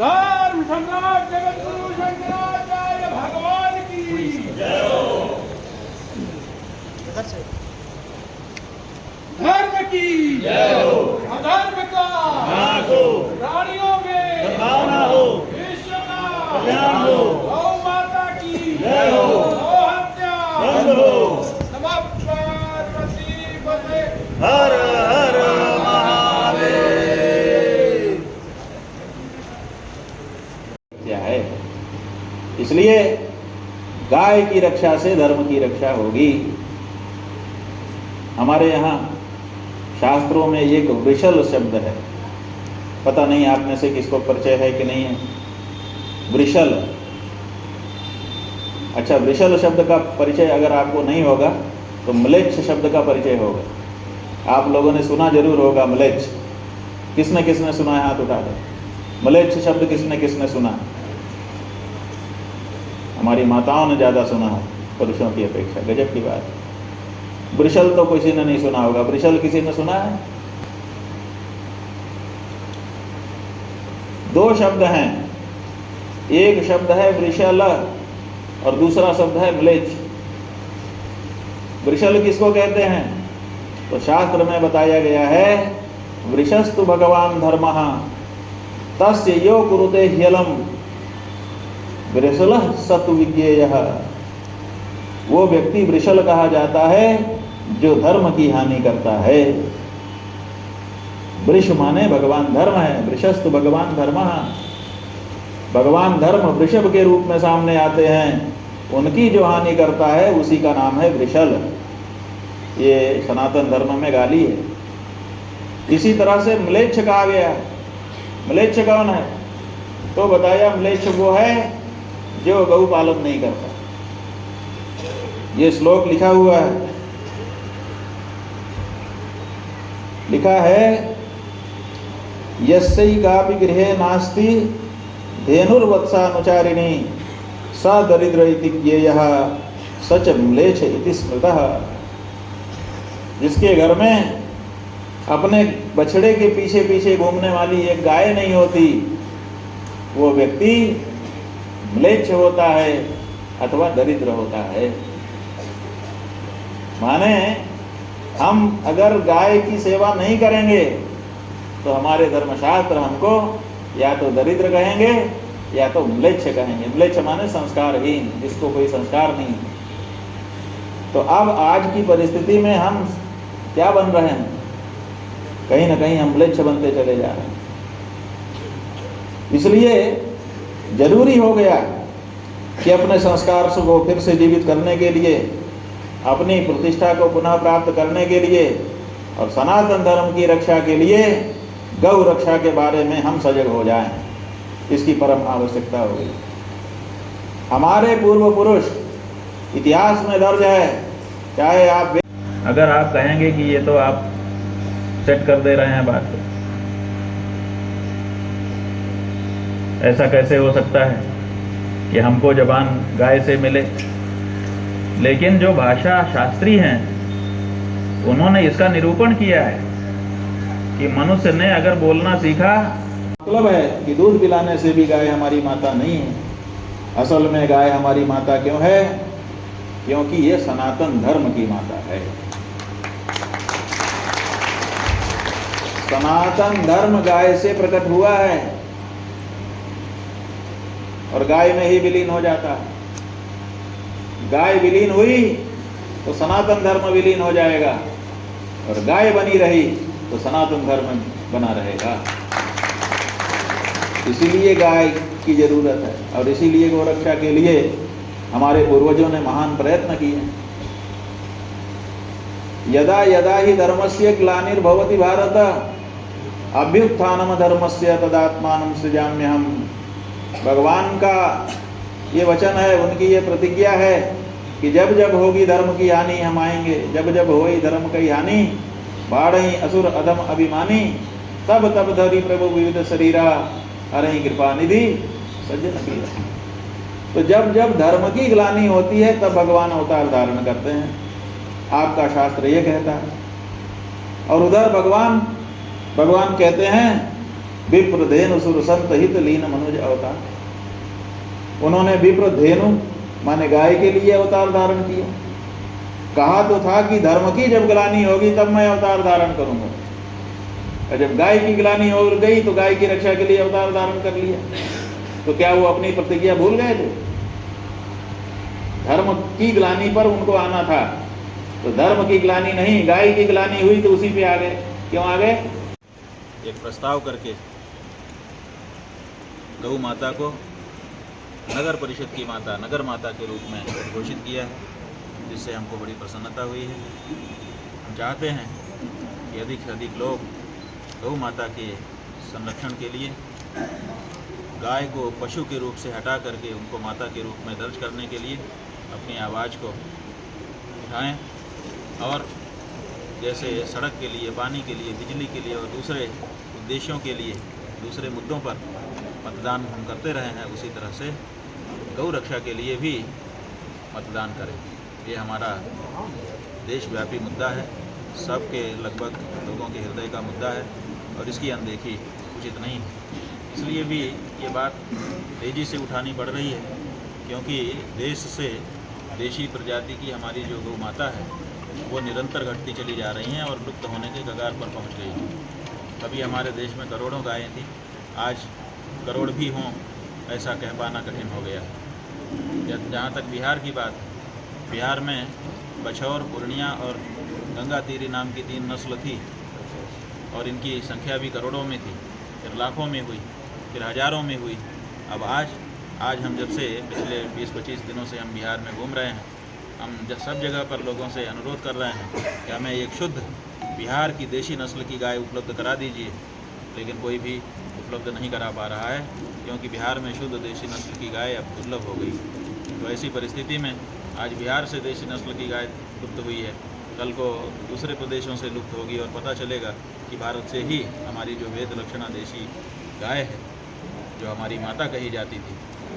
धर्म सम्राट जगतगुरु शंकराचार्य भगवान की जय हो। धर्म की जय हो। अधर्म का नाश हो। प्राणियों में सद्भावना हो। विश्व का कल्याण हो। गौ माता की जय हो। गौ हत्या बंद हो। नमः पार्वती पते हर हर महादेव। है इसलिए गाय की रक्षा से धर्म की रक्षा होगी। हमारे यहाँ शास्त्रों में एक वृषल शब्द है, पता नहीं आप में से किसको परिचय है कि नहीं है। वृषल, अच्छा वृषल शब्द का परिचय अगर आपको नहीं होगा तो म्लेच्छ शब्द का परिचय होगा। आप लोगों ने सुना जरूर होगा म्लेच्छ। किसने किसने सुना है हाथ उठा दो। म्लेच्छ शब्द किसने किसने सुना? हमारी माताओं ने ज्यादा सुना है पुरुषों की अपेक्षा। गजब की बात। वृषल तो किसी ने नहीं सुना होगा। वृषल किसी ने सुना है? दो शब्द हैं, एक शब्द है वृषल और दूसरा शब्द है म्लेच्छ। वृषल किसको कहते हैं? तो शास्त्र में बताया गया है वृषस्तु भगवान धर्मः तस्य यो कुरुते ह्यलम वृषलः सतु विज्ञेयः। वो व्यक्ति वृषल कहा जाता है जो धर्म की हानि करता है। वृष माने भगवान धर्म है। वृषस्तु भगवान धर्मः। भगवान धर्म वृषभ के रूप में सामने आते हैं, उनकी जो हानि करता है उसी का नाम है वृषल। ये सनातन धर्म में गाली है। इसी तरह से म्लेच्छ कहा गया। म्लेच्छ कौन है? तो बताया म्लेच्छ वो है जो गौ पालन नहीं करता। ये श्लोक लिखा हुआ है, लिखा है यस्यैकापि गृहे नास्ति धेनुर्वत्सानुचारिणी स दरिद्र इति ज्ञेयः स च म्लेच्छ इति स्मृतः। जिसके घर में अपने बछड़े के पीछे पीछे घूमने वाली एक गाय नहीं होती, वो व्यक्ति म्लेच्छ होता है अथवा दरिद्र होता है। माने हम अगर गाय की सेवा नहीं करेंगे तो हमारे धर्मशास्त्र हमको या तो दरिद्र कहेंगे या तो म्लेच्छ कहेंगे। म्लेच्छ माने संस्कारहीन, जिसको कोई संस्कार नहीं। तो अब आज की परिस्थिति में हम क्या बन रहे हैं? कहीं ना कहीं हम म्लेच्छ बनते चले जा रहे हैं। इसलिए जरूरी हो गया कि अपने संस्कार को फिर से जीवित करने के लिए, अपनी प्रतिष्ठा को पुनः प्राप्त करने के लिए और सनातन धर्म की रक्षा के लिए गौ रक्षा के बारे में हम सजग हो जाएं। इसकी परम आवश्यकता हो गई। हमारे पूर्व पुरुष इतिहास में दर्ज है, चाहे आप अगर आप कहेंगे कि ये तो आप सेट कर दे रहे हैं बात, तो ऐसा कैसे हो सकता है कि हमको जबान गाय से मिले? लेकिन जो भाषा शास्त्री हैं उन्होंने इसका निरूपण किया है कि मनुष्य ने अगर बोलना सीखा, मतलब है कि दूध पिलाने से भी गाय हमारी माता नहीं है। असल में गाय हमारी माता क्यों है? क्योंकि ये सनातन धर्म की माता है। सनातन धर्म गाय से प्रकट हुआ है और गाय में ही विलीन हो जाता है। गाय विलीन हुई तो सनातन धर्म विलीन हो जाएगा, और गाय बनी रही तो सनातन धर्म बना रहेगा। इसीलिए गाय की जरूरत है और इसीलिए गौरक्षा के लिए हमारे पूर्वजों ने महान प्रयत्न किए। यदा यदा ही धर्मस्य ग्लानिर्भवति भारत अभ्युत्थानम धर्मस्य तदात्मानं सृजाम्यहम्। भगवान का ये वचन है, उनकी ये प्रतिज्ञा है कि जब जब होगी धर्म की हानि हम आएंगे। जब जब होई धर्म की हानि बाढ़ई असुर अधम अभिमानी तब तब धरी प्रभु विविध शरीरा अरहि कृपा निधि सज्जन पीरा। तो जब जब धर्म की ग्लानि होती है तब भगवान अवतार धारण करते हैं, आपका शास्त्र ये कहता है। और उधर भगवान कहते हैं विप्र धेनु सुर संत हित लीन मनुज अवतार। उन्होंने विप्र धेनु माने गाय के लिए अवतार धारण किया। कहा तो था कि धर्म की जब ग्लानि होगी तब मैं अवतार धारण करूंगा, और जब गाय की ग्लानि हो गई तो गाय की रक्षा के लिए अवतार धारण कर लिया। तो क्या वो अपनी प्रतिज्ञा भूल गए थे? धर्म की ग्लानि पर उनको आना था, तो धर्म की ग्लानि नहीं, गाय की ग्लानि हुई तो उसी पे आ गए। क्यों आ गए? एक प्रस्ताव करके गौ माता को नगर परिषद की माता, नगर माता के रूप में घोषित किया है, जिससे हमको बड़ी प्रसन्नता हुई है। हम चाहते हैं कि अधिक से अधिक लोग गौ माता के संरक्षण के लिए गाय को पशु के रूप से हटा करके उनको माता के रूप में दर्ज करने के लिए अपनी आवाज़ को उठाएं, और जैसे सड़क के लिए, पानी के लिए, बिजली के लिए और दूसरे उद्देश्यों के लिए, दूसरे मुद्दों पर मतदान हम करते रहे हैं, उसी तरह से गौ रक्षा के लिए भी मतदान करें। ये हमारा देशव्यापी मुद्दा है, सबके लगभग लोगों के हृदय का मुद्दा है, और इसकी अनदेखी उचित नहीं है। इसलिए भी ये बात तेज़ी से उठानी पड़ रही है, क्योंकि देश से देशी प्रजाति की हमारी जो गौ माता है वो निरंतर घटती चली जा रही हैं और लुप्त होने के कगार पर पहुंच गई हैं। कभी हमारे देश में करोड़ों गायें थी, आज करोड़ भी हों ऐसा कह पाना कठिन हो गया है। जहाँ तक बिहार की बात है, बिहार में बछौर, पूर्णिया और गंगा तीरी नाम की 3 नस्ल थी, और इनकी संख्या भी करोड़ों में थी, फिर लाखों में हुई, फिर हज़ारों में हुई। अब आज हम जब से पिछले 20-25 दिनों से हम बिहार में घूम रहे हैं, हम सब जगह पर लोगों से अनुरोध कर रहे हैं कि हमें एक शुद्ध बिहार की देशी नस्ल की गाय उपलब्ध करा दीजिए, लेकिन कोई भी उपलब्ध नहीं करा पा रहा है, क्योंकि बिहार में शुद्ध देशी नस्ल की गाय अब दुर्लभ हो गई। तो ऐसी परिस्थिति में आज बिहार से देशी नस्ल की गाय लुप्त हुई है, कल को दूसरे प्रदेशों से लुप्त होगी, और पता चलेगा कि भारत से ही हमारी जो वेद लक्षणा देशी गाय है, जो हमारी माता कही जाती थी,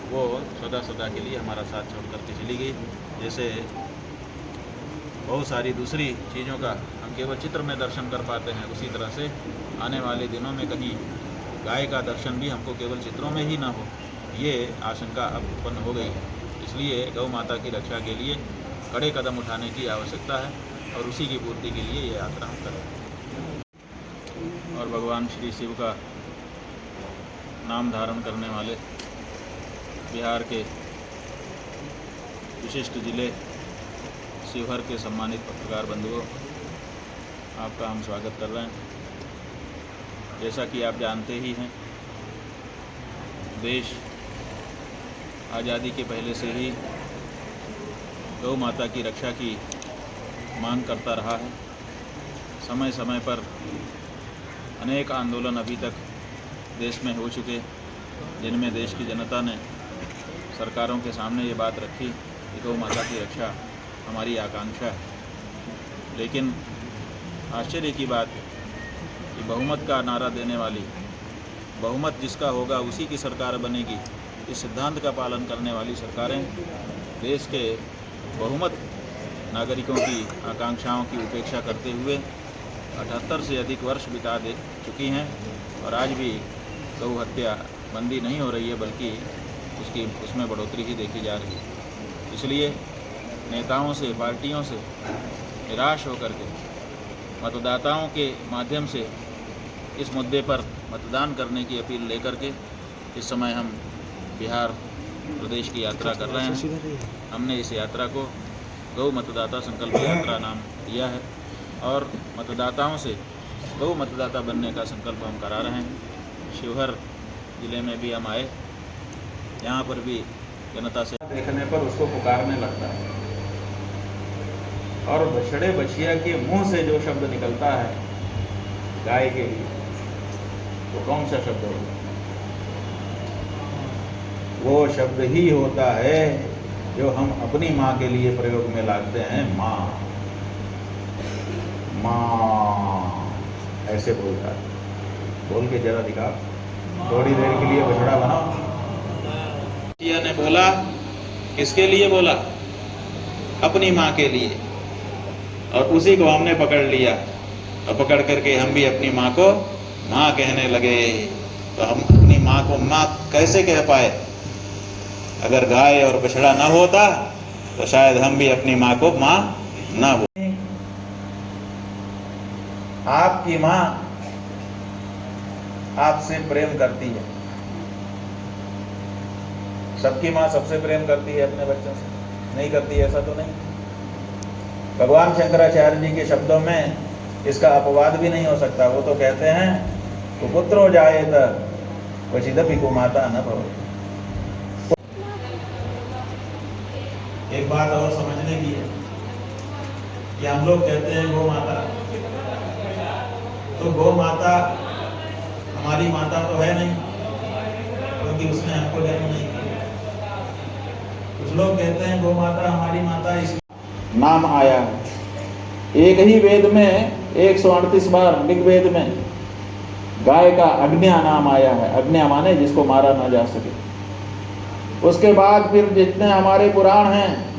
वो सदा के लिए हमारा साथ छोड़ करके चली गई। जैसे बहुत सारी दूसरी चीज़ों का हम केवल चित्र में दर्शन कर पाते हैं, उसी तरह से आने वाले दिनों में कहीं गाय का दर्शन भी हमको केवल चित्रों में ही ना हो, ये आशंका अब उत्पन्न हो गई है। इसलिए गौ माता की रक्षा के लिए कड़े कदम उठाने की आवश्यकता है, और उसी की पूर्ति के लिए ये यात्रा हम करें। और भगवान श्री शिव का नाम धारण करने वाले बिहार के विशिष्ट जिले शिवहर के सम्मानित पत्रकार बंधुओं, आपका हम स्वागत कर रहे हैं। जैसा कि आप जानते ही हैं, देश आज़ादी के पहले से ही गौ माता की रक्षा की मांग करता रहा है। समय समय पर अनेक आंदोलन अभी तक देश में हो चुके, जिनमें देश की जनता ने सरकारों के सामने ये बात रखी कि गौ माता की रक्षा हमारी आकांक्षा है। लेकिन आश्चर्य की बात कि बहुमत का नारा देने वाली, बहुमत जिसका होगा उसी की सरकार बनेगी, इस सिद्धांत का पालन करने वाली सरकारें देश के बहुमत नागरिकों की आकांक्षाओं की उपेक्षा करते हुए 78 से अधिक वर्ष बिता दे चुकी हैं, और आज भी गौ हत्या बंदी नहीं हो रही है, बल्कि उसमें बढ़ोतरी ही देखी जा रही है। इसलिए नेताओं से, पार्टियों से निराश होकर के मतदाताओं के माध्यम से इस मुद्दे पर मतदान करने की अपील लेकर के इस समय हम बिहार प्रदेश की यात्रा कर रहे हैं। हमने इस यात्रा को गौ मतदाता संकल्प यात्रा नाम दिया है, और मतदाताओं से गौ मतदाता बनने का संकल्प हम करा रहे हैं। शिवहर जिले में भी हम आए, यहाँ पर भी जनता से देखने पर उसको पुकारने लगता है, और बछड़े बछिया के मुंह से जो शब्द निकलता है गाय के लिए, तो कौन सा शब्द होगा? वो शब्द ही होता है जो हम अपनी माँ के लिए प्रयोग में लाते हैं, माँ माँ ऐसे बोलता है। बोल के जरा दिखा, थोड़ी देर के लिए बछड़ा बनाओ। बछिया ने बोला, किसके लिए बोला? अपनी माँ के लिए, और उसी को हमने पकड़ लिया, और पकड़ करके हम भी अपनी माँ को माँ कहने लगे। तो हम अपनी माँ को माँ कैसे कह पाए? अगर गाय और बछड़ा न होता तो शायद हम भी अपनी माँ को माँ ना बोले। आपकी माँ आपसे प्रेम करती है, सबकी माँ सबसे प्रेम करती है, अपने बच्चों से नहीं करती, ऐसा तो नहीं। भगवान शंकराचार्य जी के शब्दों में इसका अपवाद भी नहीं हो सकता। वो तो कहते हैं कुपुत्रो जायेत क्वचिदपि कुमाता न भवेत्। एक बात और समझने की है कि हम लोग कहते हैं गौ माता, तो गौ माता हमारी माता तो है नहीं, क्योंकि उसने हमको जन्म नहीं किया। कुछ लोग कहते हैं गौ माता हमारी माता, इस नाम आया है। एक ही वेद में 138 बार ऋग्वेद में गाय का अग्न्या नाम आया है। अग्न्या माने जिसको मारा ना जा सके। उसके बाद फिर जितने हमारे पुराण हैं